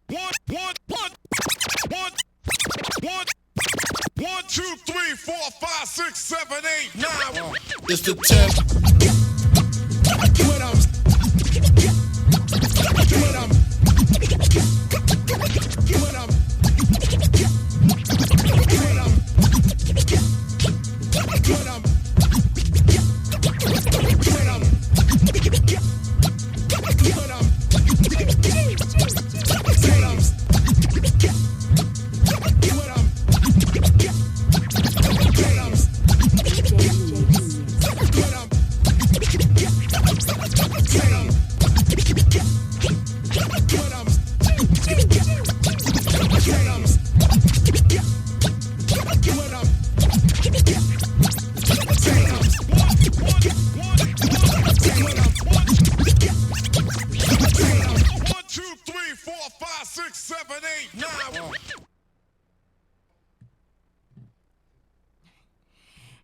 One, two, three, four, five, six, seven, eight, nine. It's the 10th. When I'm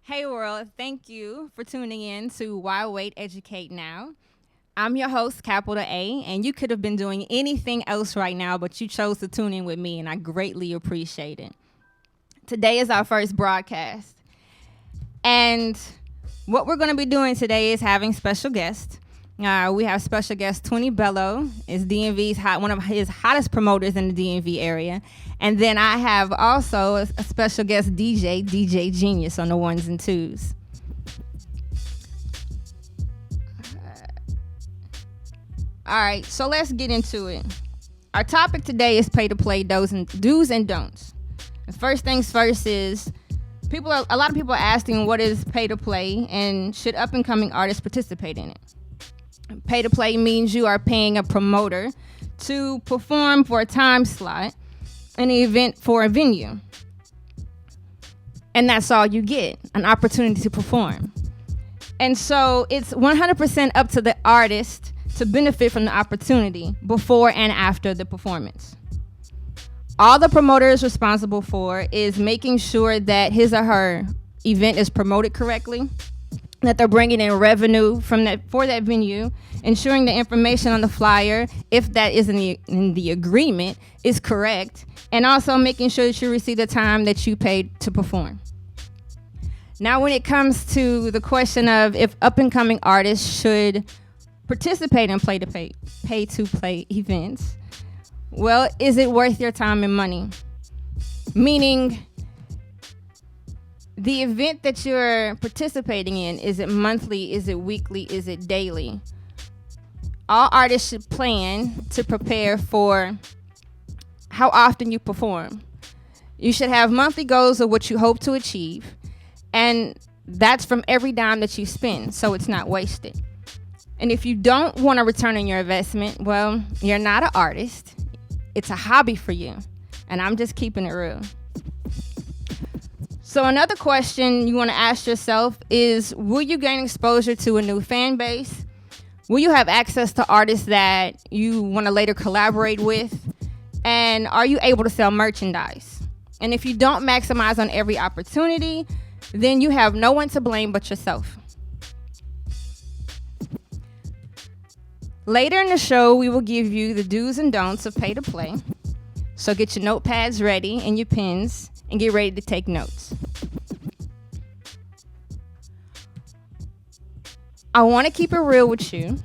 Hey world, thank you for tuning in to Why Wait, Educate Now. I'm your host, capital A, and you could have been doing anything else right now, but you chose to tune in with me, and I greatly appreciate it. Today is our first broadcast, and what we're going to be doing today is having special guests. We have special guest Tony Bello, is DMV's one of his hottest promoters in the DMV area. And then I have also a special guest DJ DJ Gneous on the ones and twos. All right, so let's get into it. Our topic today is pay to play do's and don'ts. The first things first is a lot of people are asking what is pay to play and should up and coming artists participate in it. Pay to play means you are paying a promoter to perform for a time slot in an event for a venue. And that's all you get, an opportunity to perform. And so it's 100% up to the artist to benefit from the opportunity before and after the performance. All the promoter is responsible for is making sure that his or her event is promoted correctly, that they're bringing in revenue for that venue, ensuring the information on the flyer, if that is in the agreement, is correct, and also making sure that you receive the time that you paid to perform. Now, when it comes to the question of if up-and-coming artists should participate in pay-to-play events, well, is it worth your time and money? Meaning, the event that you're participating in, is it monthly, is it weekly, is it daily? All artists should plan to prepare for how often you perform. You should have monthly goals of what you hope to achieve, and that's from every dime that you spend, so it's not wasted. And if you don't want to return on your investment, well, you're not an artist. It's a hobby for you, and I'm just keeping it real. So another question you want to ask yourself is, will you gain exposure to a new fan base? Will you have access to artists that you want to later collaborate with? And are you able to sell merchandise? And if you don't maximize on every opportunity, then you have no one to blame but yourself. Later in the show, we will give you the do's and don'ts of pay to play. So get your notepads ready and your pens and get ready to take notes. I want to keep it real with you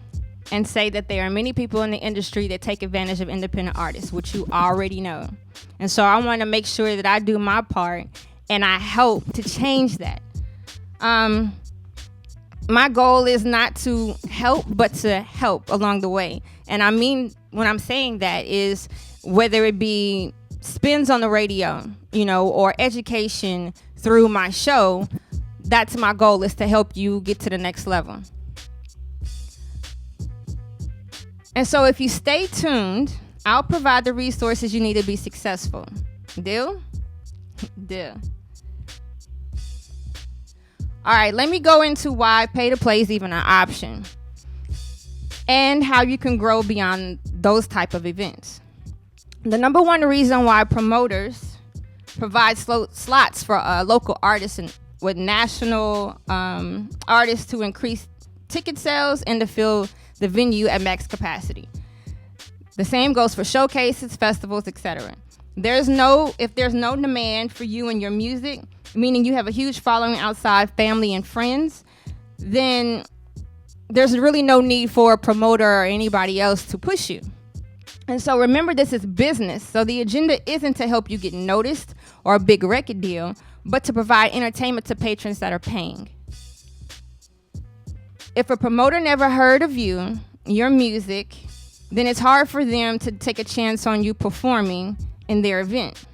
and say that there are many people in the industry that take advantage of independent artists, which you already know. And so I want to make sure that I do my part and I help to change that. My goal is not to help, but to help along the way. And I mean, when I'm saying that is whether it be spins on the radio, or education through my show, that's my goal, is to help you get to the next level. And so if you stay tuned, I'll provide the resources you need to be successful. Deal? Deal. All right, let me go into why pay to play is even an option and how you can grow beyond those type of events. The number one reason why promoters provide slots for local artists and with national artists to increase ticket sales and to fill the venue at max capacity. The same goes for showcases, festivals, etc. If there's no demand for you and your music, meaning you have a huge following outside family and friends, then there's really no need for a promoter or anybody else to push you. And so remember, this is business. So the agenda isn't to help you get noticed or a big record deal, but to provide entertainment to patrons that are paying. If a promoter never heard of you, your music, then it's hard for them to take a chance on you performing in their event.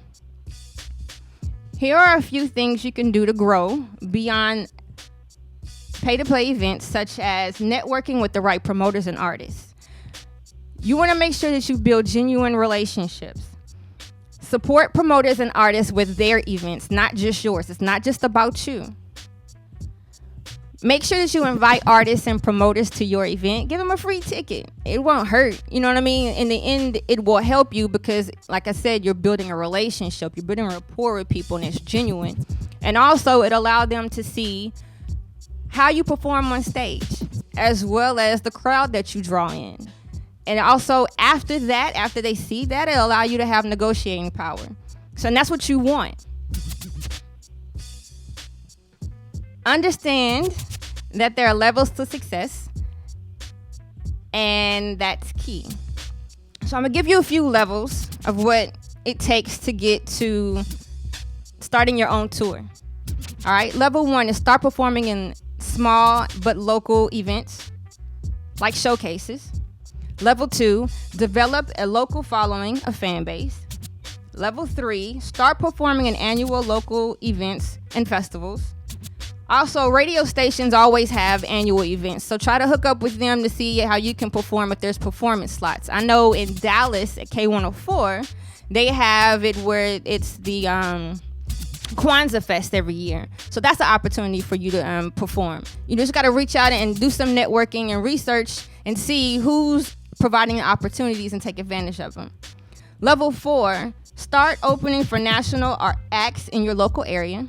Here are a few things you can do to grow beyond pay-to-play events, such as networking with the right promoters and artists. You want to make sure that you build genuine relationships. Support promoters and artists with their events, not just yours. It's not just about you. Make sure that you invite artists and promoters to your event. Give them a free ticket. It won't hurt. You know what I mean? In the end, it will help you because, like I said, you're building a relationship. You're building a rapport with people, and it's genuine. And also, it allowed them to see how you perform on stage, as well as the crowd that you draw in. And also, after they see that, it'll allow you to have negotiating power. So, and that's what you want. Understand that there are levels to success, and that's key. So I'm gonna give you a few levels of what it takes to get to starting your own tour. All right, level 1 is start performing in small but local events, like showcases. Level 2, develop a local following, a fan base. Level 3, start performing in annual local events and festivals. Also, radio stations always have annual events, so try to hook up with them to see how you can perform if there's performance slots. I know in Dallas at K104, they have it where it's the Kwanzaa Fest every year. So that's an opportunity for you to perform. You just got to reach out and do some networking and research and see who's providing the opportunities and take advantage of them. Level 4, start opening for national or acts in your local area.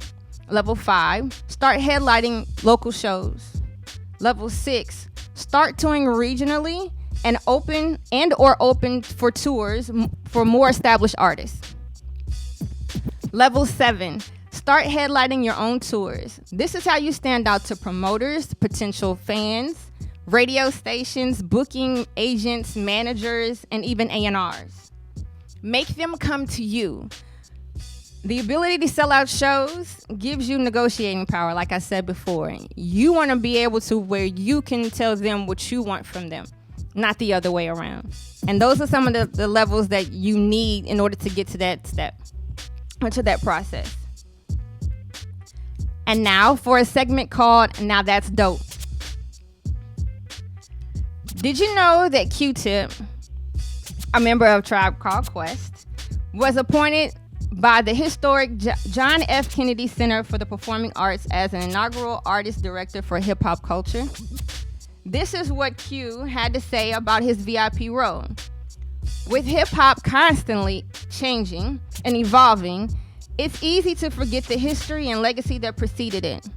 Level 5, start headlining local shows. Level 6, start touring regionally and open for tours for more established artists. Level 7, start headlining your own tours. This is how you stand out to promoters, potential fans, radio stations, booking agents, managers, and even A&Rs. Make them come to you. The ability to sell out shows gives you negotiating power, like I said before. You want to be able to where you can tell them what you want from them, not the other way around. And those are some of the levels that you need in order to get to that step, or to that process. And now for a segment called Now That's Dope. Did you know that Q-Tip, a member of Tribe Called Quest, was appointed by the historic John F. Kennedy Center for the Performing Arts as an inaugural artist director for hip-hop culture? This is what Q had to say about his VIP role. With hip-hop constantly changing and evolving, it's easy to forget the history and legacy that preceded it.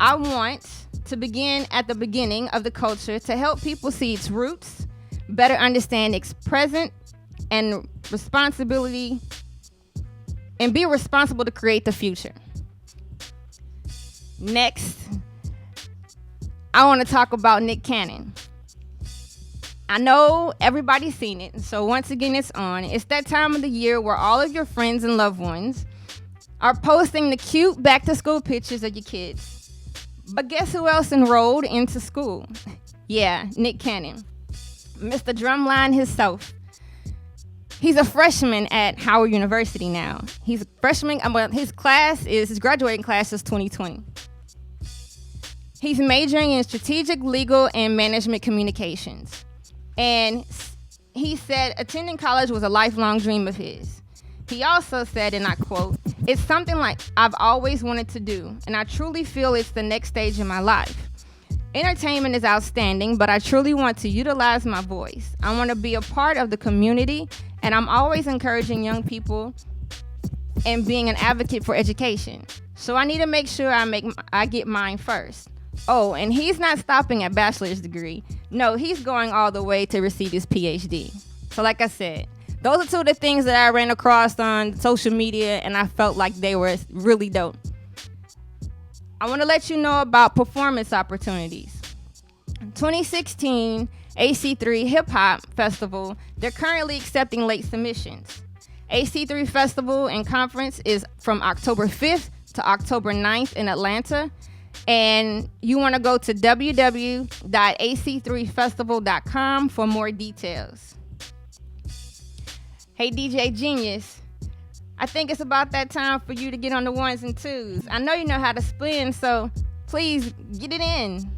I want to begin at the beginning of the culture to help people see its roots, better understand its present, and be responsible to create the future. Next, I want to talk about Nick Cannon. I know everybody's seen it, so once again it's on. It's that time of the year where all of your friends and loved ones are posting the cute back-to-school pictures of your kids. But guess who else enrolled into school? Yeah, Nick Cannon, Mr. Drumline himself. He's a freshman at Howard University now. He's a freshman. His graduating class is 2020. He's majoring in strategic, legal, and management communications. And he said attending college was a lifelong dream of his. He also said, and I quote, "It's something like I've always wanted to do, and I truly feel it's the next stage in my life. Entertainment is outstanding, but I truly want to utilize my voice. I want to be a part of the community, and I'm always encouraging young people and being an advocate for education. So I need to make sure I get mine first." Oh, and he's not stopping at bachelor's degree. No, he's going all the way to receive his PhD. So like I said, those are two of the things that I ran across on social media, and I felt like they were really dope. I want to let you know about performance opportunities. 2016 AC3 Hip Hop Festival, they're currently accepting late submissions. AC3 Festival and Conference is from October 5th to October 9th in Atlanta. And you want to go to www.ac3festival.com for more details. Hey, DJ Gneous, I think it's about that time for you to get on the ones and twos. I know you know how to spin, so please get it in.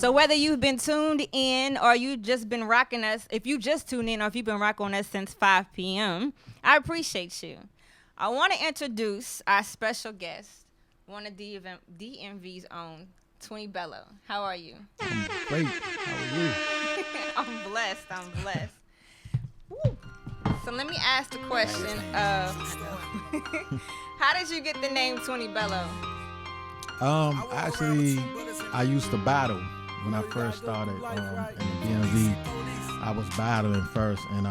So whether you've been tuned in or you just been rocking us, if you just tuned in or if you've been rocking us since 5 p.m., I appreciate you. I want to introduce our special guest, one of DMV's own, 20 Bello. How are you? I'm great. How are you? I'm blessed. Woo. So let me ask the question of, how did you get the name 20 Bello? Actually, I used to battle when I first started in the DMV. I was battling first, and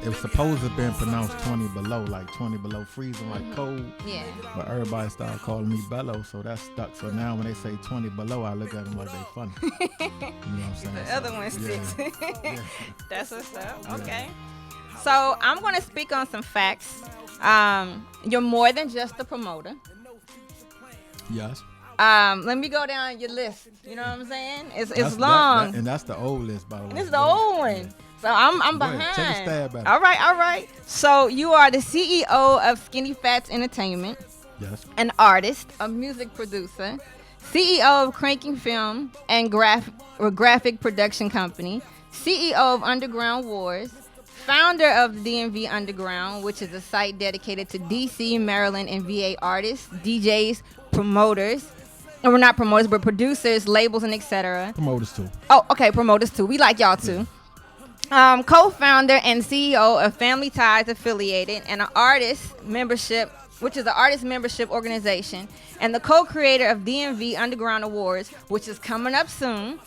it was supposed to have been pronounced 20 below, like 20 below freezing, like cold. Yeah. But everybody started calling me Bello, so that stuck. So now when they say 20 below, I look at them like they funny. You know what I'm saying? The other one sticks. Yeah. That's what's up. Yeah. Okay. So I'm going to speak on some facts. You're more than just a promoter. Yes. Let me go down your list. You know what I'm saying? It's long. And that's the old list, by the way. This is the old one. So I'm Go ahead. behind. Take a stab at it. All right. So you are the CEO of Skinny Fats Entertainment. Yes. An artist, a music producer, CEO of Cranking Film and Graphic Production Company, CEO of Underground Wars, founder of the DMV Underground, which is a site dedicated to DC, Maryland, and VA artists, DJs, promoters. Or we're not promoters, but producers, labels, and etc. Promoters too. Oh, okay, promoters too. We like y'all too. Co-founder and CEO of Family Ties Affiliated and an artist membership, which is an artist membership organization, and the co-creator of DMV Underground Awards, which is coming up soon.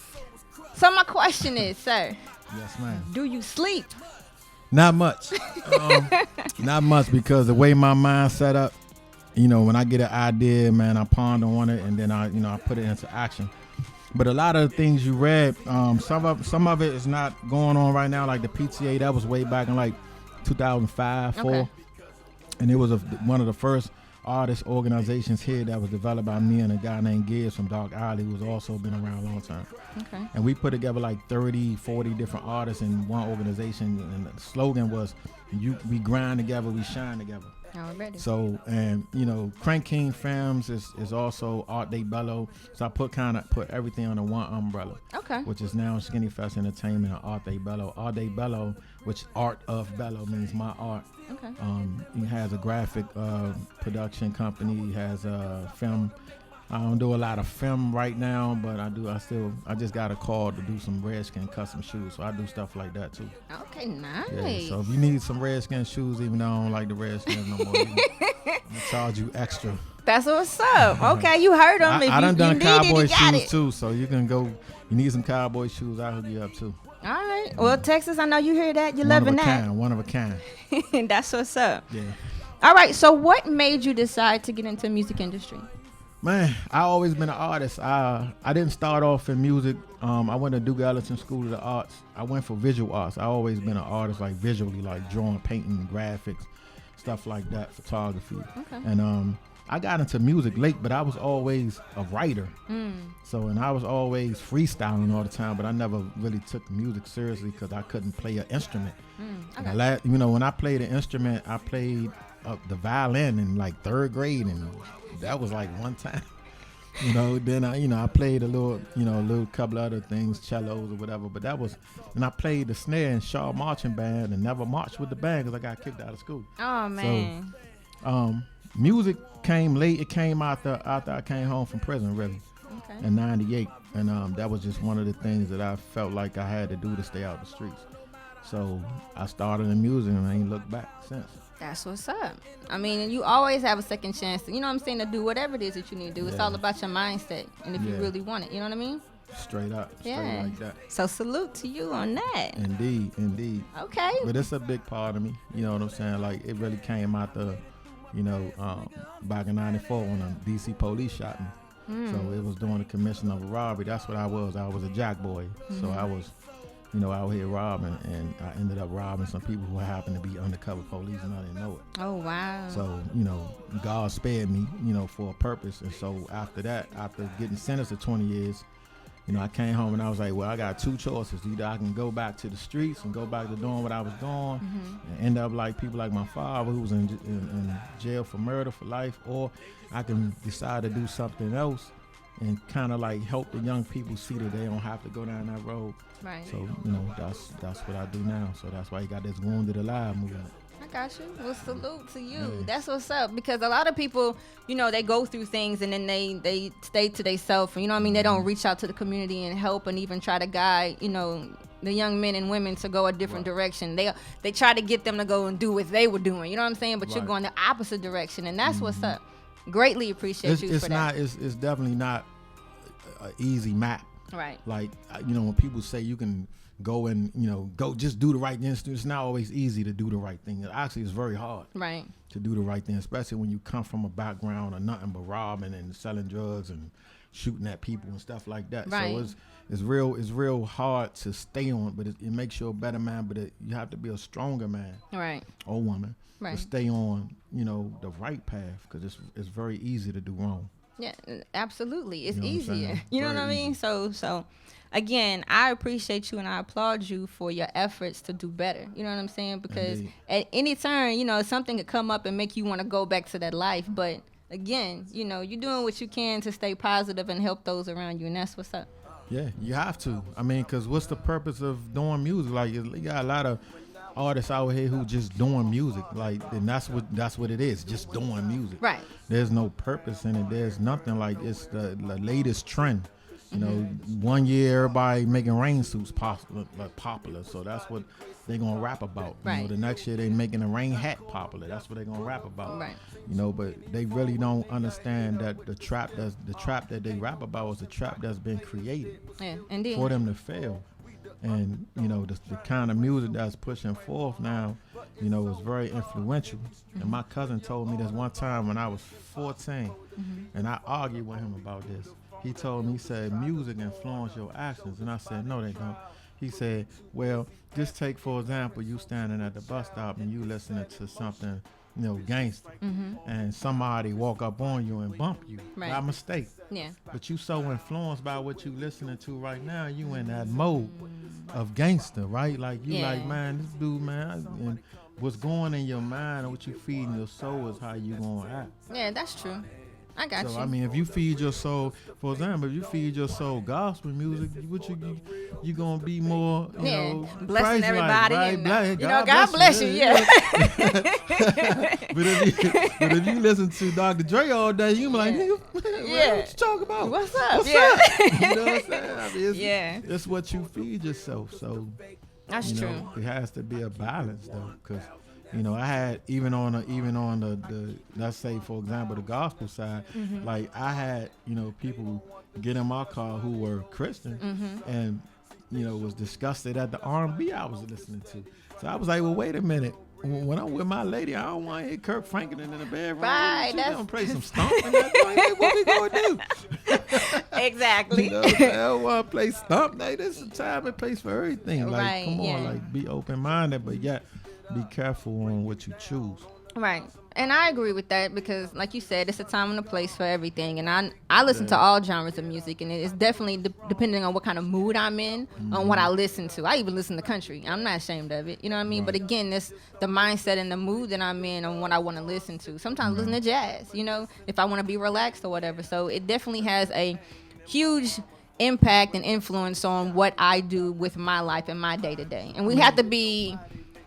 So my question is, sir. Yes, ma'am. Do you sleep? Not much. Not much, because the way my mind's set up, you know, when I get an idea, man, I ponder on it, and then I put it into action. But a lot of the things you read, some of it is not going on right now. Like the PTA, that was way back in like 2005, 4, Okay. and it was one of the first artist organizations here that was developed by me and a guy named Gneous from Dark Alley, who's also been around a long time. Okay. And we put together like 30, 40 different artists in one organization, and the slogan was, we grind together, we shine together. Already. So, and you know, Crank King Films is also Art Day Bello. So I put everything under one umbrella. Okay. Which is now Skinny Fest Entertainment and Art Day Bello. Art Day Bello, which Art of Bello means my art. Okay. He has a graphic production company. He has a film. I don't do a lot of film right now, but I just got a call to do some Redskin custom shoes, so I do stuff like that too. Okay, nice. Yeah, so if you need some Redskin shoes, even though I don't like the Redskins no more, I'm gonna charge you extra. That's what's up. Okay, you heard them. I done cowboy shoes too, so you can go. You need some cowboy shoes, I'll hook you up too. All right. Well, Texas, I know you hear that. You're loving that. One of a kind. That's what's up. Yeah. All right. So what made you decide to get into the music industry? Man, I always been an artist. I didn't start off in music. I went to Duke Ellington School of the Arts. I went for visual arts. I always been an artist, like visually, like drawing, painting, graphics, stuff like that, photography. Okay. And I got into music late, but I was always a writer. So, and I was always freestyling all the time, but I never really took music seriously because I couldn't play an instrument. Okay. When I played an instrument, I played the violin in like 3rd grade, and that was like one time. Then I played a little couple other things, cellos or whatever, but that was, and I played the snare in Shaw Marching Band and never marched with the band because I got kicked out of school. Oh man. So, music came late. It came after I came home from prison, really, in '98, and that was just one of the things that I felt like I had to do to stay out the streets. So I started in music, and I ain't looked back since. That's what's up. I mean, you always have a second chance to, to do whatever it is that you need to do. It's all about your mindset and if you really want it. You know what I mean? Straight up. Straight like that. So salute to you on that. Indeed. Okay. But it's a big part of me. You know what I'm saying? Like, it really came out back in '94 when the DC police shot me. So it was during the commission of a robbery. That's what I was. I was a jack boy. So I was, out here robbing, and I ended up robbing some people who happened to be undercover police, and I didn't know it. Oh, wow. So, God spared me, for a purpose. And so after that, after getting sentenced to 20 years, I came home and I was like, well, I got two choices. Either I can go back to the streets and go back to doing what I was doing and end up like people like my father who was in jail for murder for life, or I can decide to do something else and kind of like help the young people see that they don't have to go down that road. Right. So, you know, that's what I do now. So that's why you got this Wounded Alive movement. I got you. Well, salute to you. Yeah. That's what's up. Because a lot of people, you know, they go through things and then they stay to themselves. You know what I mean? They don't reach out to the community and help and even try to guide, you know, the young men and women to go a different direction. They try to get them to go and do what they were doing. You know what I'm saying? But you're going the opposite direction, and that's what's up. Greatly appreciate you for that. It's definitely not an easy map. Right. Like, you know, when people say you can go and, you know, go just do the right thing, it's not always easy to do the right thing. Actually, it's very hard. Right. To do the right thing, especially when you come from a background of nothing but robbing and selling drugs and shooting at people and stuff like that. Right. So it's real hard to stay on, but it makes you a better man. But you have to be a stronger man, right, or woman, right, to stay on, you know, the right path, because it's very easy to do wrong. Yeah, absolutely, it's easier. You know what I mean? So. Again, I appreciate you and I applaud you for your efforts to do better. You know what I'm saying? Because at any turn, you know, something could come up and make you want to go back to that life. But again, you know, you're doing what you can to stay positive and help those around you, and that's what's up. Yeah, you have to. I mean, because what's the purpose of doing music? Like, you got a lot of artists out here who just doing music, like, and that's what it is, just doing music. Right. There's no purpose in it. There's nothing. Like, it's the latest trend. You know, 1 year everybody making rain suits popular, so that's what they're gonna rap about. Right. You know, the next year they making a rain hat popular. That's what they're gonna rap about. Right. You know, but they really don't understand that the trap that they rap about is a trap that's been created. Yeah, indeed. For them to fail. And, you know, the kind of music that's pushing forth now, you know, is very influential. Mm-hmm. And my cousin told me this one time when I was 14, and I argued with him about this. He told me, he said, music influence your actions. And I said, no, they don't. He said, well, just take, for example, you standing at the bus stop and you listening to something, you know, gangster, and somebody walk up on you and bump you by mistake. Yeah. But you so influenced by what you listening to right now, you in that mode of gangster, right? Like, you like, man, this dude, man, and what's going in your mind and what you feed in your soul is how you gonna act. Yeah, that's true. I got you. So, I mean, if you feed your soul, for example, if you feed your soul gospel music, what you gonna be more, you know, blessing everybody, right? And, you know, God bless you, yeah. But if you listen to Dr. Dre all day, you be like, nigga, what you talking about? What's up? What's up? You know what I'm saying? I mean, it's what you feed yourself. So that's true. It has to be a balance, though, because, you know, I had even on the let's say, for example, the gospel side, like, I had, you know, people get in my car who were Christian and, you know, was disgusted at the R&B I was listening to. So I was like, well, wait a minute. When I'm with my lady, I don't want to hear Kirk Franklin in the bedroom. Right. She's going to play some stomp in that joint. What we going to do? Exactly. You know what I'm saying? I don't want to play stomp. Like, there's a time and place for everything. Like, come on, like, be open-minded, but yet be careful on what you choose. Right. And I agree with that because, like you said, it's a time and a place for everything. And I listen to all genres of music, and it's definitely depending on what kind of mood I'm in, on what I listen to. I even listen to country. I'm not ashamed of it. You know what I mean? Right. But again, it's the mindset and the mood that I'm in on what I want to listen to. Sometimes I listen to jazz, you know, if I want to be relaxed or whatever. So it definitely has a huge impact and influence on what I do with my life and my day-to-day. And we have to be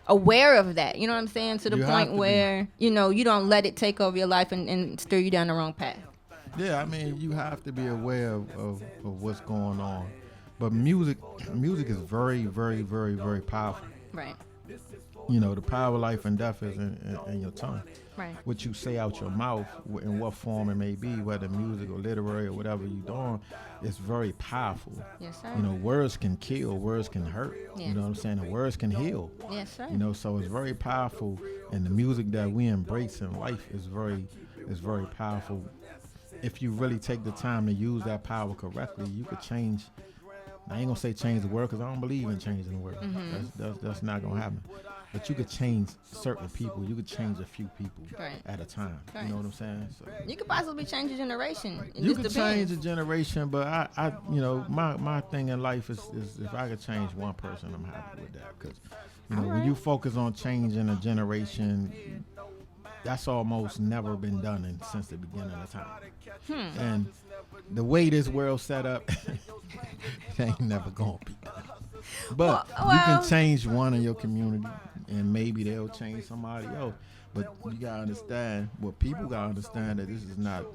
aware of that, you know what I'm saying, to the point where, you know, you don't let it take over your life and steer you down the wrong path. Yeah, I mean, you have to be aware of what's going on. But music is very, very, very, very powerful. Right. You know, the power of life and death is in your tongue. Right. What you say out your mouth, in what form it may be, whether music or literary or whatever you're doing, it's very powerful. Yes, sir. You know, words can kill, words can hurt. Yeah. You know what I'm saying? And words can heal. Yes, sir. You know, so it's very powerful. And the music that we embrace in life is very powerful. If you really take the time to use that power correctly, you could change. I ain't gonna say change the world, because I don't believe in changing the world. That's not gonna happen. But you could change certain people. You could change a few people at a time. Right. You know what I'm saying? So you could possibly change a generation. You could change a generation, but I you know, my thing in life is if I could change one person, I'm happy with that. Because, you know, when you focus on changing a generation, that's almost never been done since the beginning of time. And the way this world set up, it ain't never gonna be done. But you can change one in your community, and maybe they'll change somebody else. But you gotta understand, what people gotta understand, that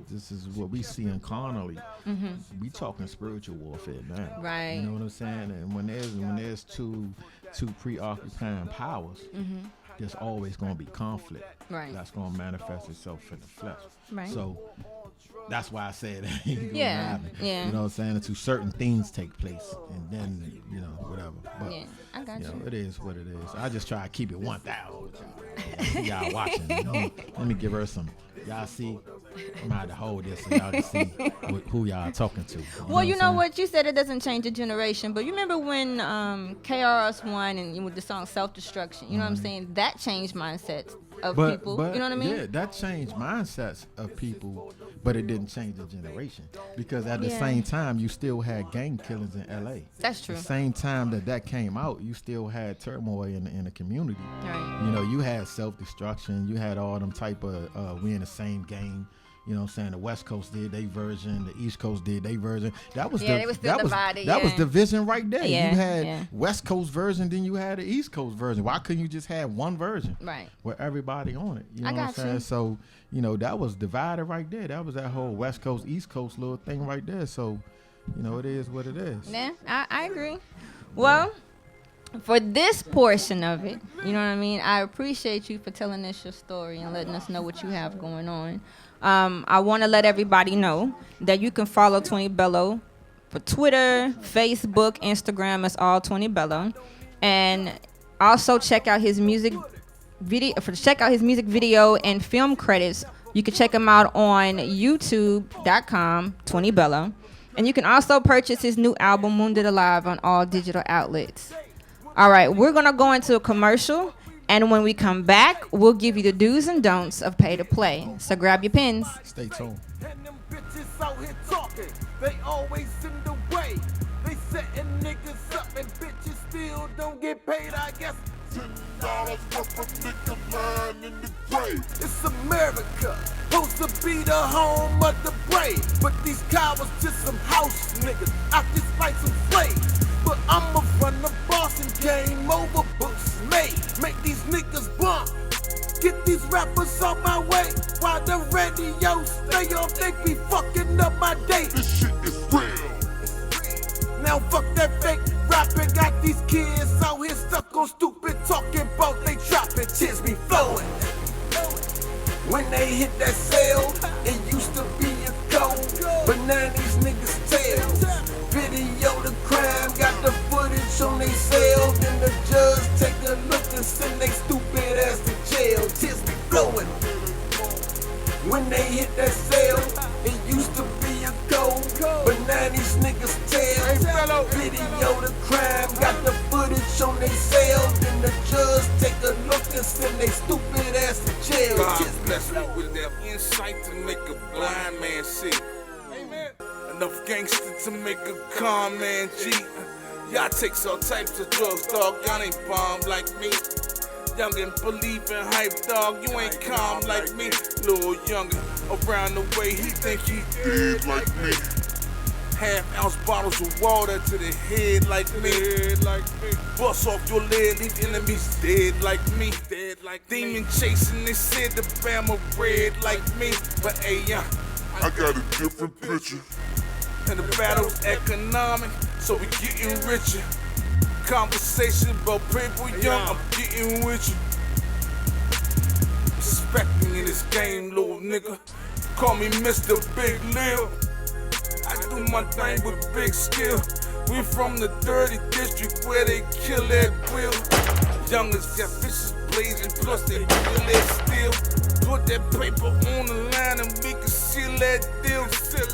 this is what we see in carnally. We talking spiritual warfare now. Right. You know what I'm saying? And when there's two preoccupying powers, there's always gonna be conflict. Right. That's gonna manifest itself in the flesh. Right. So that's why I said it ain't gonna Yeah. happen. Yeah. You know what I'm saying? Until certain things take place, and then whatever. But Yeah, I got you. it is what it is. I just try to keep it 1,000. Y'all watching. Let me give her some. Y'all see, I'm out to hold this so y'all can see who y'all talking to. Well, you know what? You said it doesn't change the generation, but you remember when KRS-One and with the song Self-Destruction, you know what I'm saying? That changed mindsets of people. You know what I mean? Yeah, that changed mindsets of people, but it didn't change the generation. Because at the same time, you still had gang killings in L.A. That's true. The same time that came out, you still had turmoil in the community. Right. You know, you had self-destruction. You had all them type of, we in the same gang. You know what I'm saying? The West Coast did their version. The East Coast did their version. That was they were still divided. That was division right there. Yeah, you had West Coast version, then you had the East Coast version. Why couldn't you just have one version? Right. With everybody on it. You know I what I'm got saying? you. So, that was divided right there. That was that whole West Coast, East Coast little thing right there. So, it is what it is. Yeah, I agree. Well, for this portion of it, you know what I mean? I appreciate you for telling us your story and letting us know what you have going on. I want to let everybody know that you can follow 20 Bello for Twitter, Facebook, Instagram. It's all 20 Bello. And also check out his music video and film credits. You can check him out on youtube.com, 20 Bello. And you can also purchase his new album, Wounded Alive, on all digital outlets. All right, we're going to go into a commercial. And when we come back, we'll give you the do's and don'ts of pay to play. So grab your pens. Stay tuned. And them bitches out here talking, they always in the way. They setting niggas up and bitches still don't get paid, I guess. $10 worth of nigga lying in the grave. It's America, supposed to be the home of the brave. But these cowards just some house niggas, I just like some slaves. But I'ma run the boss and game over, books made. Make these niggas bump. Get these rappers off my way. While the radio stay off, they be fucking up my day. This shit is real. Now fuck that fake rapping. Got these kids out here stuck on stupid talking about they trapping. Tears be flowing. When they hit that sale, it used to be a gold. But now these niggas tell. Video the crime, got the footage on they cell. Then the judge take a look and send they stupid ass to jail. Tears be flowing. When they hit that sale, it used to be a gold. But now these niggas tell. Video the crime, got the footage on they cell. Then the judge take a look and send they stupid ass to jail. God bless me with their insight to make a blind man see. Amen. Enough gangster to make a calm man cheat. Y'all takes all types of drugs, dog. Y'all ain't bomb like me. Youngin' believe in hype, dog. You ain't calm like me. Little youngin' around the way, he think he Dead like me. half-ounce bottles of water to the head like me. Bust off your lid, leave enemies dead like me. Demon chasing, they said the Bama red like me. But hey, I got a different picture. and the battle's economic, so we getting richer. Conversation about people young, I'm getting with you. Respect me in this game, little nigga. Call me Mr. Big Lil. I do my thing with big skill. We from the dirty district where they kill at will. Youngest got vicious blazing, plus they kill that steel. Put that paper on the line and we can seal that deal.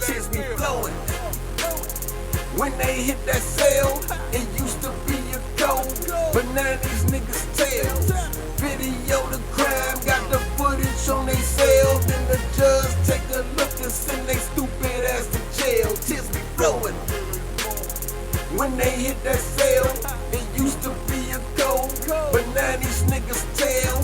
Tears be flowing. When they hit that sale, it used to be a gold, but now these niggas tell. Video the crime, got the footage on they cell. Then the judge take a look and send they stupid ass to jail. Tears be flowing. When they hit that sale, it used to be a gold, but now these niggas tell.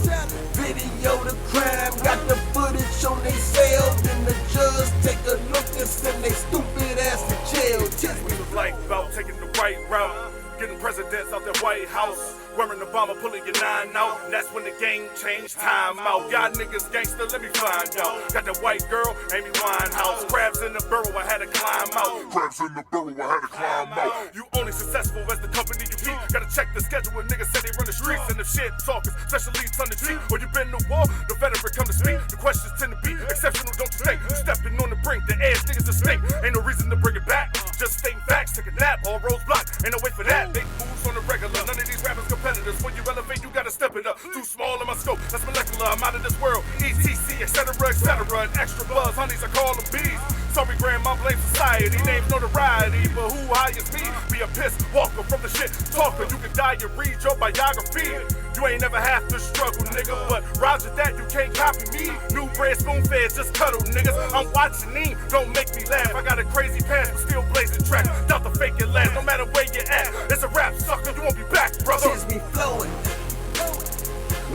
Video the crime, got the footage on they cell. Then the judge take a look and send they stupid ass to jail. We was like about taking the right route, getting presidents out that White House, wearing Obama, pulling your 9 out, and that's when the game changed. Time out, y'all niggas gangster, let me find out. Got that white girl, Amy Winehouse, crabs in the burrow, I had to climb out. Crabs in the burrow, I had to climb out. You only successful as the company you keep. Gotta check the schedule when niggas say they run the streets, and the shit talkers, especially on the cheek. Or you been to war, the veteran come to speak. The questions tend to be exceptional, don't you think? You stepping on the brink, the edge niggas a snake. Ain't no reason to bring it back, just stating facts, take a nap, all roads blocked. Ain't no wait for that, big moves on the regular. None of these rappers competitors. When you elevate, you gotta step it up. Too small in my scope, that's molecular. I'm out of this world. ETC, etc., etc. And extra buzz, honeys, I call them bees. Sorry, grandma, blame society. Names notoriety, but who hires me? Be a piss walker from the shit talker. You can die and read your biography. You ain't never have to struggle, nigga. But roger that, you can't copy me. New bread, spoon fed, just cuddle, niggas. I'm watching me, don't make me laugh. I got a crazy past, but still blazing tracks. Doubt the fake it last, no matter where you at. It's a rap, sucker, you won't be back, brother. Tears be flowing.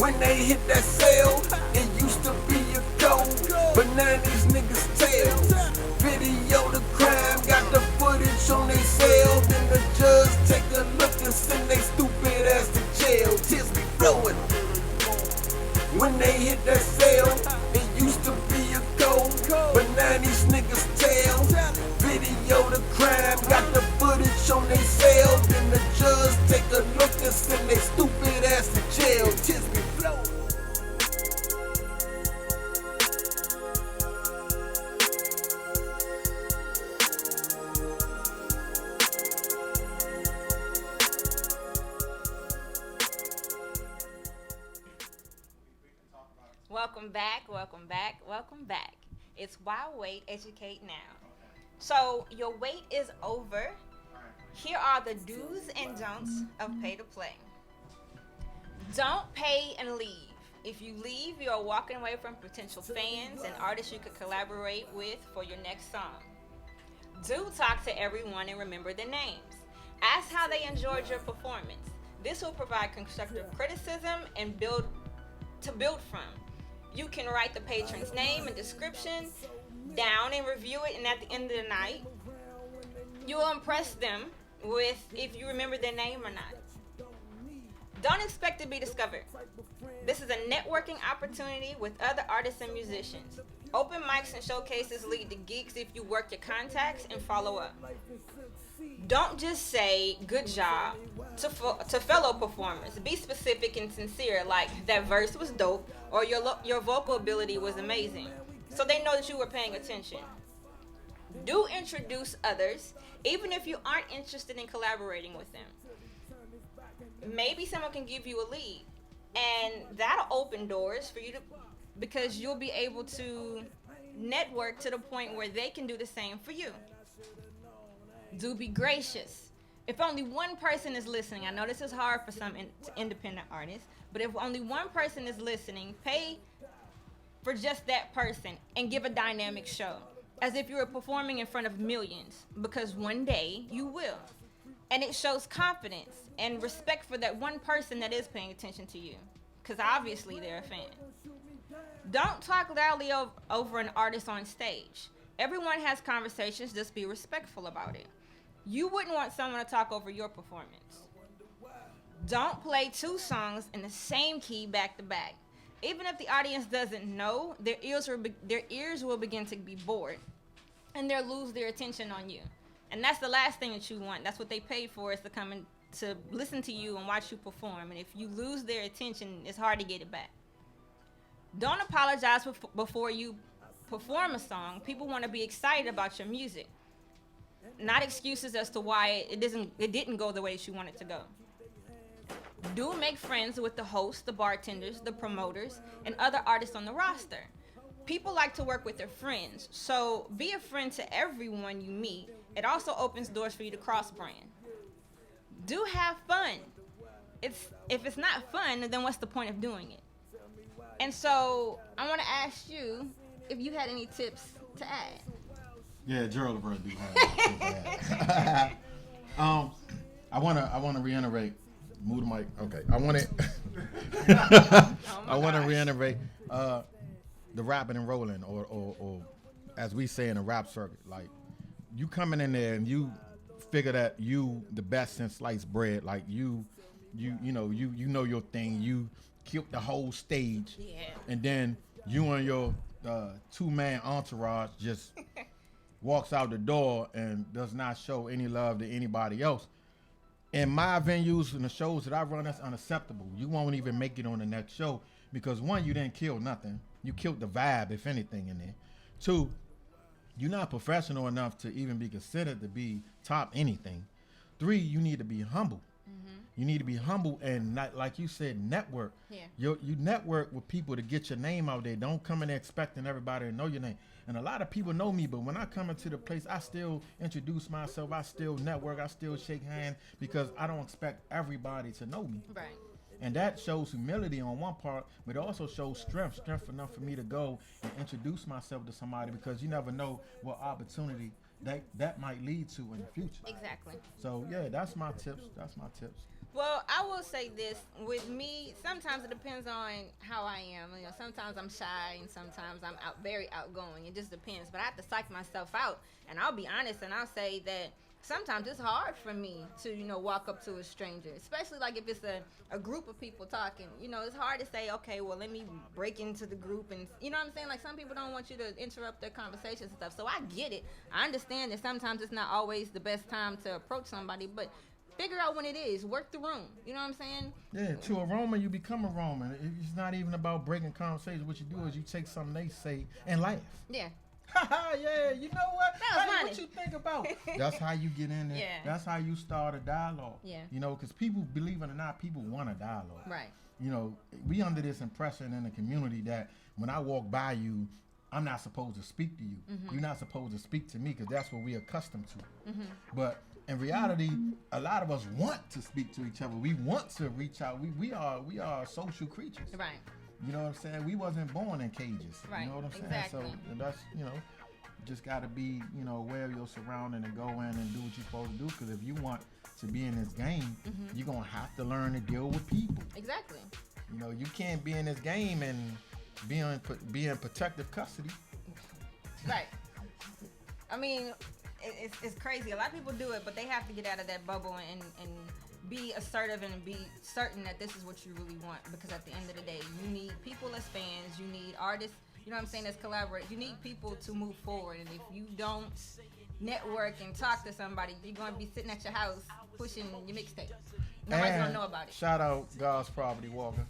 When they hit that cell, it used to be a goal, but now these niggas tell. Video the crime, got the footage on they cell. Then the judge take a look and send they stupid ass to jail. Tears be flowing. When they hit that cell, it used to be a goal, but now these niggas tell. Video the crime, got the footage on they cell. Then the judge take a look and send they stupid ass to jail. Tears be flowing. Welcome back, welcome back, welcome back. It's Why Wait, Educate Now. So your wait is over. Here are the do's and don'ts of pay to play. Don't pay and leave. If you leave, you are walking away from potential fans and artists you could collaborate with for your next song. Do talk to everyone and remember their names. Ask how they enjoyed your performance. This will provide constructive criticism and build from. You can write the patron's name and description down and review it, and at the end of the night, you will impress them with if you remember their name or not. Don't expect to be discovered. This is a networking opportunity with other artists and musicians. Open mics and showcases lead to gigs if you work your contacts and follow up. Don't just say good job to fellow performers. Be specific and sincere, like that verse was dope or your vocal ability was amazing, so they know that you were paying attention. Do introduce others, even if you aren't interested in collaborating with them. Maybe someone can give you a lead, and that'll open doors for you because you'll be able to network to the point where they can do the same for you. Do be gracious. If only one person is listening, I know this is hard for some independent artists, but if only one person is listening, pay for just that person and give a dynamic show, as if you were performing in front of millions, because one day you will. And it shows confidence and respect for that one person that is paying attention to you, because obviously they're a fan. Don't talk loudly over an artist on stage. Everyone has conversations, just be respectful about it. You wouldn't want someone to talk over your performance. Don't play two songs in the same key back to back. Even if the audience doesn't know, their ears will begin to be bored, and they'll lose their attention on you. And that's the last thing that you want. That's what they paid for, is to come in to listen to you and watch you perform. And if you lose their attention, it's hard to get it back. Don't apologize before you perform a song. People want to be excited about your music, not excuses as to why it didn't go the way that you want it to go. Do make friends with the hosts, the bartenders, the promoters, and other artists on the roster. People like to work with their friends, so be a friend to everyone you meet. It also opens doors for you to cross-brand. Do have fun. If it's not fun, then what's the point of doing it? And so I want to ask you if you had any tips to add. Yeah, Gerald Bro do have tips to add. I want to reiterate Move the mic. Okay. I want to reiterate the rapping and rolling, or as we say in the rap circuit, like you coming in there and you figure that you the best since sliced bread, like you know your thing. You killed the whole stage, and then you and your 2-man entourage just walks out the door and does not show any love to anybody else. In my venues and the shows that I run, that's unacceptable. You won't even make it on the next show because 1, you didn't kill nothing. You killed the vibe, if anything, in there. 2, you're not professional enough to even be considered to be top anything. 3, you need to be humble. You need to be humble and not, like you said, network. You network with people to get your name out there. Don't come in there expecting everybody to know your name. And a lot of people know me, but when I come into the place, I still introduce myself. I still network. I still shake hands because I don't expect everybody to know me. Right. And that shows humility on one part, but it also shows strength enough for me to go and introduce myself to somebody because you never know what opportunity that might lead to in the future. Exactly. So yeah, that's my tips. Well, I will say this. With me, sometimes it depends on how I am. You know, sometimes I'm shy and sometimes I'm very outgoing. It just depends. But I have to psych myself out. And I'll be honest and I'll say that sometimes it's hard for me to, walk up to a stranger, especially like if it's a group of people talking. It's hard to say, okay, well, let me break into the group. And, you know what I'm saying? Like some people don't want you to interrupt their conversations and stuff. So I get it. I understand that sometimes it's not always the best time to approach somebody, but figure out when it is. Work the room. You know what I'm saying? Yeah, to a Roman, you become a Roman. It's not even about breaking conversations. What you do is you take something they say and laugh. Yeah. Yeah, you know what? That was funny. What you think about? That's how you get in there. Yeah. That's how you start a dialogue. Yeah. Because people, believe it or not, people want a dialogue. Right. We under this impression in the community that when I walk by you, I'm not supposed to speak to you. You're not supposed to speak to me because that's what we're accustomed to. But in reality, a lot of us want to speak to each other. We want to reach out. We are social creatures. Right. You know what I'm saying? We wasn't born in cages. Right. You know what I'm saying? Exactly. So that's, just got to be, aware of your surrounding and go in and do what you're supposed to do. Because if you want to be in this game, you're going to have to learn to deal with people. Exactly. You can't be in this game and be in protective custody. Right. I mean, it's crazy. A lot of people do it, but they have to get out of that bubble and be assertive and be certain that this is what you really want. Because at the end of the day, you need people as fans. You need artists, as collaborators. You need people to move forward. And if you don't network and talk to somebody, you're going to be sitting at your house pushing your mixtape. Nobody's going to know about it. Shout out God's Property Walker.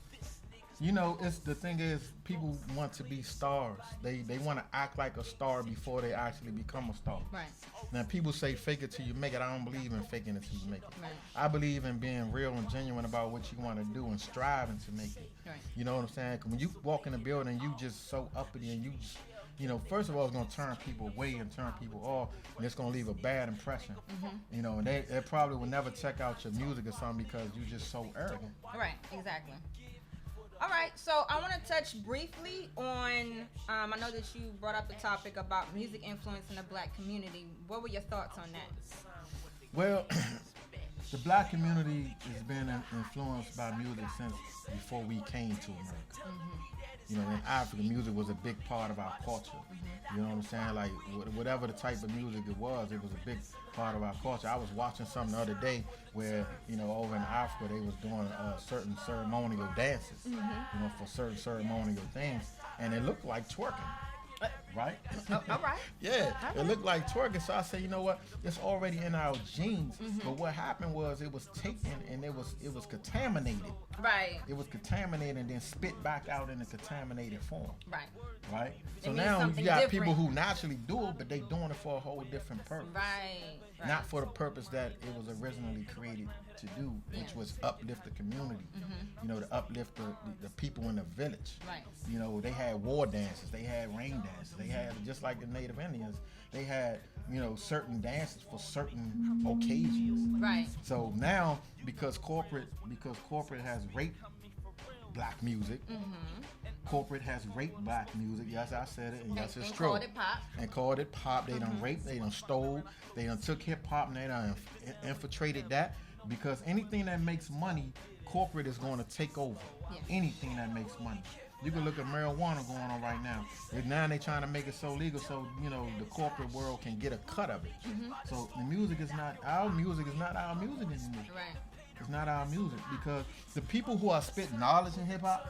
It's the thing is people want to be stars. They want to act like a star before they actually become a star. Right. Now people say fake it till you make it. I don't believe in faking it till you make it. Right. I believe in being real and genuine about what you want to do and striving to make it. Right. You know what I'm saying? 'Cause when you walk in the building, you just so uppity and first of all, it's going to turn people away and turn people off, and it's going to leave a bad impression. And they probably will never check out your music or something because you're just so arrogant. Right, exactly. All right, so I want to touch briefly on, I know that you brought up the topic about music influence in the black community. What were your thoughts on that? Well, the black community has been influenced by music since before we came to America. In Africa, music was a big part of our culture. You know what I'm saying? Like, whatever the type of music it was a big part of our culture. I was watching something the other day where, over in Africa, they was doing certain ceremonial dances, for certain ceremonial things, and it looked like twerking. Right? All right. Yeah, it looked like twerking. So I said, you know what? It's already in our genes. But what happened was it was taken and it was contaminated. Right. It was contaminated and then spit back out in a contaminated form. Right. Right. It So means now something you got different. people who naturally do it, but they doing it for a whole different purpose. Right. Not for the purpose that it was originally created to do, which was uplift the community. To uplift the people in the village. Right. They had war dances, they had rain dances, they had, just like the Native Indians, they had, certain dances for certain occasions. Right. So now, because corporate has raped black music, corporate has raped black music. Yes, I said it, and yes, it's true. And called it pop. They done raped, they done stole, they done took hip hop, and they done infiltrated that. because anything that makes money, corporate is going to take over. Yeah. Anything that makes money. You can look at marijuana going on right now. And now they're trying to make it so legal so, you know, the corporate world can get a cut of it. So the music is not our music anymore. Right. It's not our music because the people who are spitting knowledge in hip hop,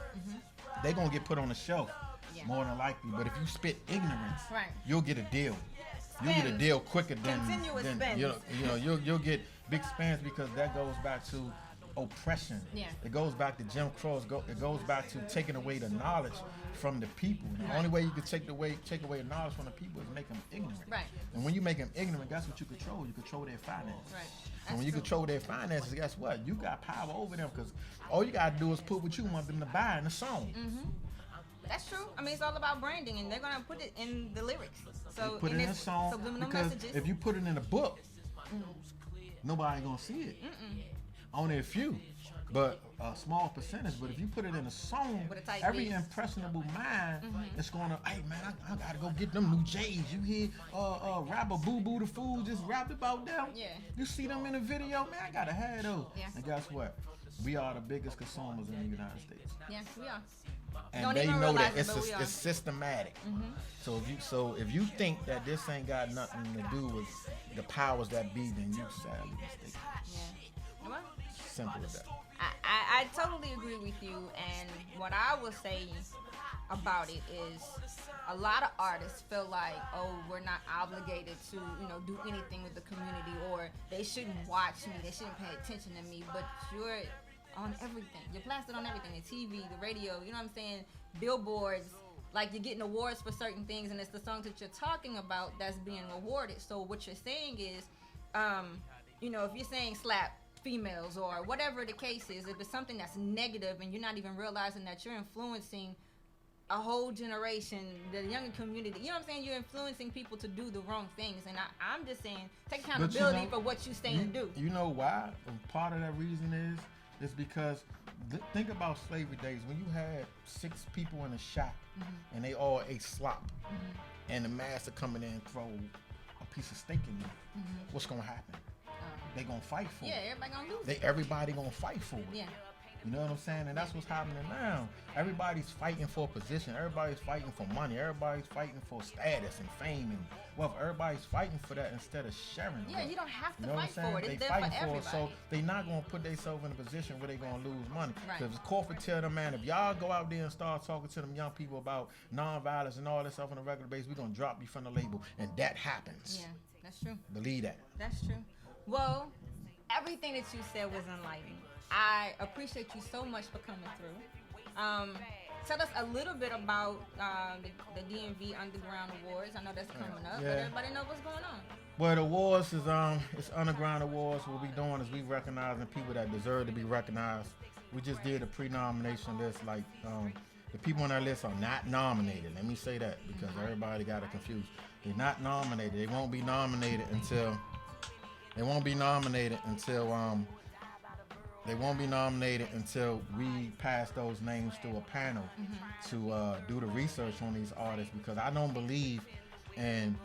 they're going to get put on the shelf more than likely. But if you spit ignorance, you'll get a deal. You'll get a deal quicker than spends. You'll get big spans because that goes back to oppression. Yeah. It goes back to Jim Crow. It goes back to taking away the knowledge from the people. The only way you can take away the knowledge from the people is make them ignorant. Right. And when you make them ignorant, that's what you control. You control their finances. Right. And when you control their finances, guess what? You got power over them because all you got to do is put what you want them to buy in the song. That's true. I mean, it's all about branding, and they're gonna put it in the lyrics. So put it in a song subliminal because messages. if you put it in a book, nobody gonna see it. Only a few, but a small percentage. But if you put it in a song, With a tight every beat. impressionable mind is gonna, hey man, I gotta go get them new J's. You hear rapper Boo Boo the Fool just rapped about them? Yeah. You see them in the video, man, I gotta have those. Yeah. And guess what? We are the biggest consumers in the United States. Yes, we are. And Don't they even know realize that it, but we are. it's systematic. So if you think that this ain't got nothing to do with the powers that be, then you sadly mistaken. Yeah. Well, Simple as that. I totally agree with you, and what I will say about it is a lot of artists feel like, oh, we're not obligated to, do anything with the community, or they shouldn't watch me, they shouldn't pay attention to me, but you're on everything. You're plastered on everything, the TV, the radio, you know what I'm saying, billboards, like you're getting awards for certain things, and it's the songs that you're talking about that's being awarded. So what you're saying is, if you're saying slap females or whatever the case is, if it's something that's negative and you're not even realizing that you're influencing a whole generation, the younger community, you know what I'm saying, you're influencing people to do the wrong things. And I'm just saying, take accountability for what you say and do. You know why? Part of that reason is because think about slavery days when you had 6 people in a shop and they all ate slop and the master coming in and throw a piece of steak in you. What's gonna happen? They gonna fight for it. Yeah, everybody gonna lose. Everybody gonna fight for it. Yeah. You know what I'm saying? And that's what's happening now. Everybody's fighting for a position. Everybody's fighting for money. Everybody's fighting for status and fame and wealth. Everybody's fighting for that instead of sharing. Yeah, you don't have to You know fight what I'm saying? for it. It's They there fighting for for everybody. it, so they not gonna put themselves in a position where they gonna lose money. Right. Because corporate tell them, man, if y'all go out there and start talking to them young people about nonviolence and all that stuff on a regular basis, we're gonna drop you from the label, and that happens. Yeah, that's true. Believe that. That's true. Well, everything that you said was enlightening. I appreciate you so much for coming through. Tell us a little bit about the DMV Underground Awards. I know that's coming up, but everybody know what's going on. Well, the awards is it's Underground Awards. What we doing is we recognizing people that deserve to be recognized. We just did a pre-nomination list. Like the people on our list are not nominated. Let me say that because everybody got it confused. They're not nominated. They won't be nominated until. They won't be nominated until we pass those names through a panel to do the research on these artists, because I don't believe in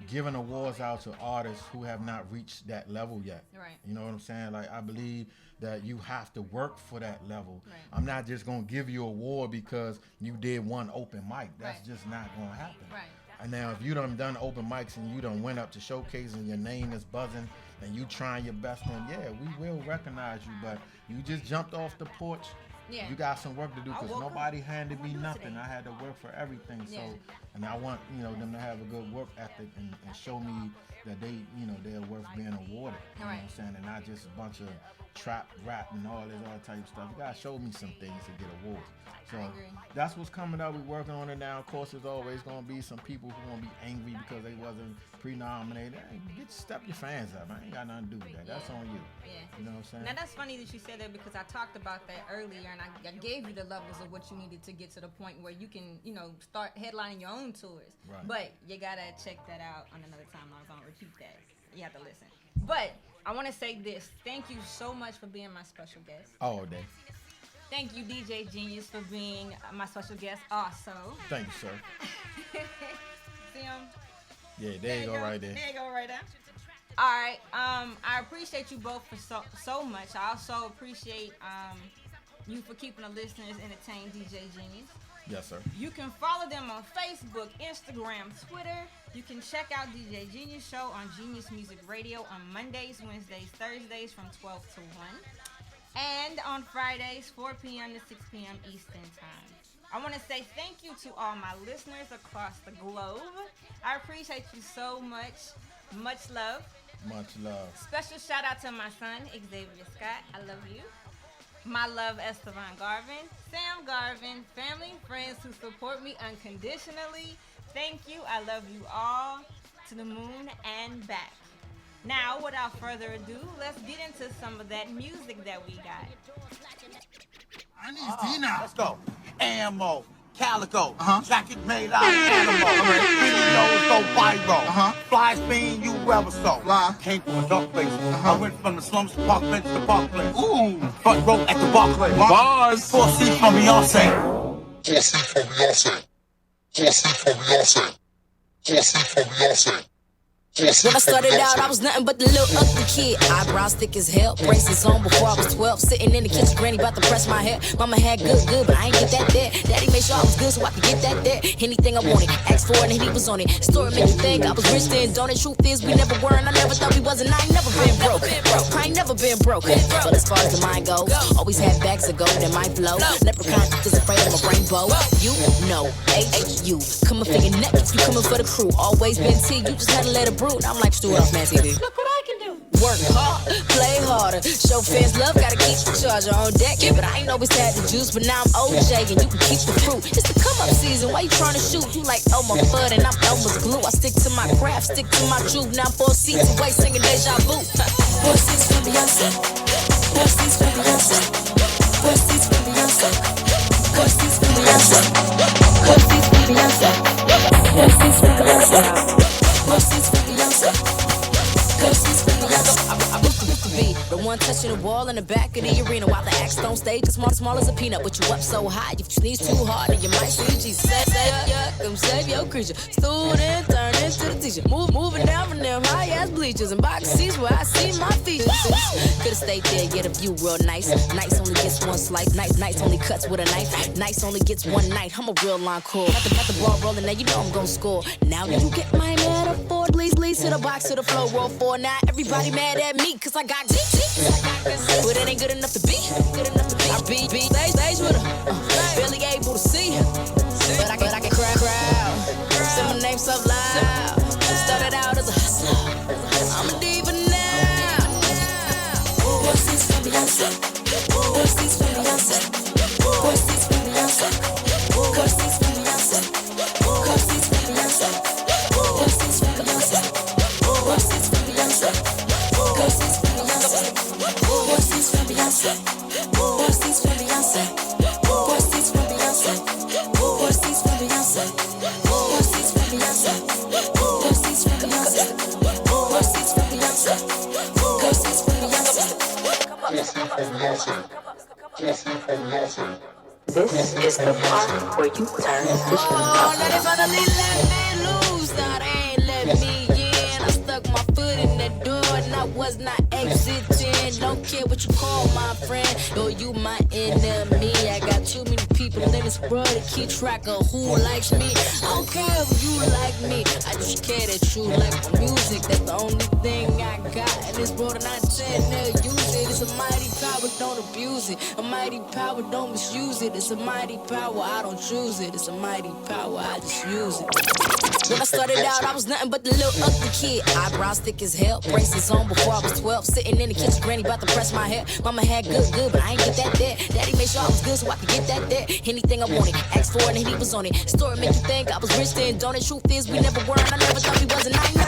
giving awards out to artists who have not reached that level yet. Right. You know what I'm saying? Like, I believe that you have to work for that level. Right. I'm not just going to give you an award because you did one open mic. That's Right. just not going to happen. Right. And now if you done open mics and you done went up to showcase and your name is buzzing and you trying your best, then yeah, we will recognize you. But you just jumped off the porch. Yeah. You got some work to do because woke up. nobody handed me What do nothing. today? I had to work for everything. Yeah. So, and I want them to have a good work ethic and show me that they're worth being awarded. You know what I'm saying? And not just a bunch of trap rap and all this other type of stuff. You gotta show me some things to get awards. So I agree. that's what's coming up. We're working on it now. Of course, there's always gonna be some people who gonna be angry because they wasn't pre-nominated. Hey, step your fans up. I ain't got nothing to do with that. That's on you. Yeah. You know what I'm saying? Now that's funny that you said that because I talked about that earlier, and I gave you the levels of what you needed to get to the point where you can, start headlining your own tours. Right. But you gotta check that out on another time. I'm gonna repeat that. You have to listen. But I want to say this. Thank you so much for being my special guest. All day. Thank you, DJ Gneous, for being my special guest also. Thank you, sir. See him? Yeah, there you go right there. There you go right there. All right. I appreciate you both for so much. I also appreciate you for keeping the listeners entertained, DJ Gneous. Yes, sir. You can follow them on Facebook, Instagram, Twitter. You can check out DJ Gneous Show on Genius Music Radio on Mondays, Wednesdays, Thursdays from 12 to 1. And on Fridays, 4 p.m. to 6 p.m. Eastern Time. I want to say thank you to all my listeners across the globe. I appreciate you so much. Much love. Much love. Special shout out to my son, Xavier Scott. I love you. My love, Estevan Garvin, Sam Garvin, family and friends who support me unconditionally. Thank you. I love you all to the moon and back. Now, without further ado, let's get into some of that music that we got. I need D now. Let's go. Ammo. Calico, jacket made out of animal. Videos go viral. Fly spin you ever so. Came from a dark place. I went from the slums to park bench to park place. Ooh, front row at the Barclays. Bars. 4 seats from Beyonce. 4 seats from Beyonce. 4 seats from Beyonce. 4 seats from Beyonce. When I started out, I was nothing but the little ugly kid. Eyebrows thick as hell, braces on before I was 12. Sitting in the kitchen, granny about to press my hair. Mama had good, but I ain't get that there. Daddy made sure I was good so I could get that there. Anything I wanted, asked for it and he was on it. Story made you think I was rich then, don't it? Truth is, we never were and I never thought we wasn't. I ain't never been broke. I ain't never been broke. But as far as the mind goes, always had bags of gold in my flow. Leprechaun is afraid of a rainbow. You know, H-U. Coming for your neck, you coming for the crew. Always been T, you just had to let it brew. I'm like Stuart off Man TV. Look what I can do. Work hard, play harder. Show fans love, gotta keep the charger on deck. Yeah, but I ain't always had the juice, but now I'm OJ and you can keep the fruit. It's the come up season, why you trying to shoot? You like Elmer Fudd and I'm Elmer's glue. I stick to my craft, stick to my truth. Now 4 seats away singing Deja Vu. 4 seats for Beyonce. 4 seats for Beyonce. 4 seats for Beyonce. 4 seats for Beyonce. 4 seats for Beyonce. 4 seats for Beyonce. 4 seats for Beyonce. 4 seats for Beyonce. I used to be the one touching the wall in the back of the arena while the acts on stage is small as a peanut. But you up so high, if you sneeze too hard, then you might see Jesus. Come save your creature. Student turn into the teacher. Moving down from them high ass bleachers and box seats where I see my features. Could've stayed there, get a view real nice. Nice only gets one slice. Nice only cuts with a knife. Nice only gets one night. I'm a real encore. Got the ball rolling, now you know I'm gonna score. Now do you get my metaphor? Please to the box, to the floor, roll 4. Now everybody mad at me, cause I got deep. But it ain't good enough to be. I be stage with her. Barely able to see. But I can crowd. Say my name so loud. Started out as a hustler. I'm a diva now. 4 seats for Beyonce. 4 seats for Beyonce. 4 seats for Beyonce. 4 seats for Beyonce. 4 seats for Beyonce. 4 seats for Beyonce. 4 seats for Beyonce. 4 seats for Beyonce. 4 seats for Beyonce. 4 seats for Beyonce. 4 seats for Beyonce. 4 seats for Beyonce. 4 seats for Beyonce. 4 seats for Beyonce. 4 seats for Beyonce. 4 seats for Beyonce. 4 seats for Beyonce. 4 seats for Beyonce. This is the part where you turn the vision up. Now they finally let me loose. Now they ain't let me in. I stuck my foot in the door and I was not exiting. Don't care what you call my friend, yo, you my enemy. I got too many people in this world to keep track of who likes me. I don't care if you like me, I just care that you like my music. That's the only thing I got in this world, and I intend to use it. It's a mighty power, don't abuse it. A mighty power, don't misuse it. It's a mighty power, I don't choose it. It's a mighty power, I just use it. When I started out, I was nothing but the little ugly kid. Eyebrows thick as hell, braces on before I was 12. Sitting in the kitchen, granny about to press my hair. Mama had good, but I ain't get that there. Daddy made sure I was good so I could get that there. Anything I wanted, asked for it and he was on it. Story make you think I was rich then, don't it? Truth is, we never were and I never thought we wasn't. I know.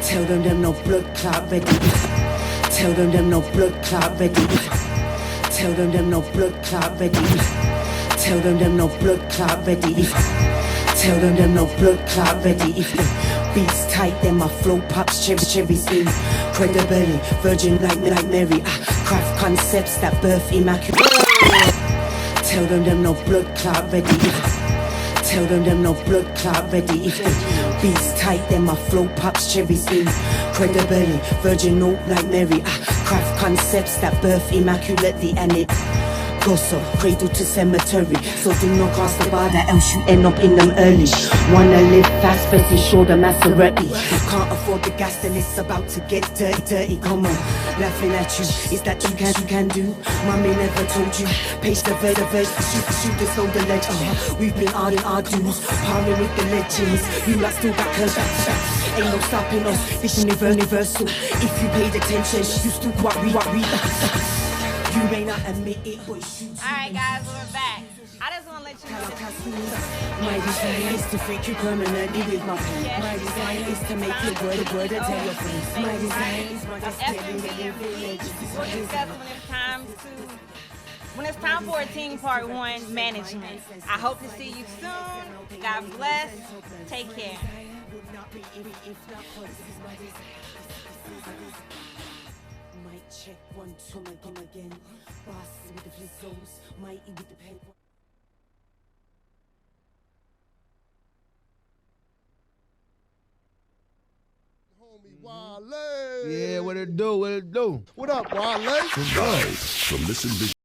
Tell them no blood clot ready. Tell them no blood clot ready. Tell them no blood clot ready. Tell them no blood clot ready. Tell them no blood clot ready. If the beats tight, then my flow pops cherries in. Credibility, virgin like Mary. Craft concepts that birth immaculate. Tell them no blood clot ready. Tell them no blood clot ready. If the beats tight, then my flow pops cherries in. Credibility, virgin like Mary. Craft concepts that birth immaculately, and it so cradle to cemetery. So do not cross the border, else you end up in them early. Wanna live fast, but it's sure the Maserati. Can't afford the gas, then it's about to get dirty. Come on, laughing at you. Is that you can do? Mommy never told you. Pace the verse, shoot this on the ledge. We've been out in our dues, powering with the legends. You lot still got her back. Ain't no stopping us. This universal. If you paid attention, you still what we. You may not admit it, but you. Alright, guys, we're back. I just want to let you know. My design is to freak you permanently with my pen. My design is to make your word a telephone. My design is my We'll discuss when it's time for a Team Part 1 management. I hope to see you soon. God bless. Take care. Check 1, 2, come again. Boss with the flizzos, mighty with the pen. Homie Wale. Yeah, what it do? What up, Wale? Guys, from Listen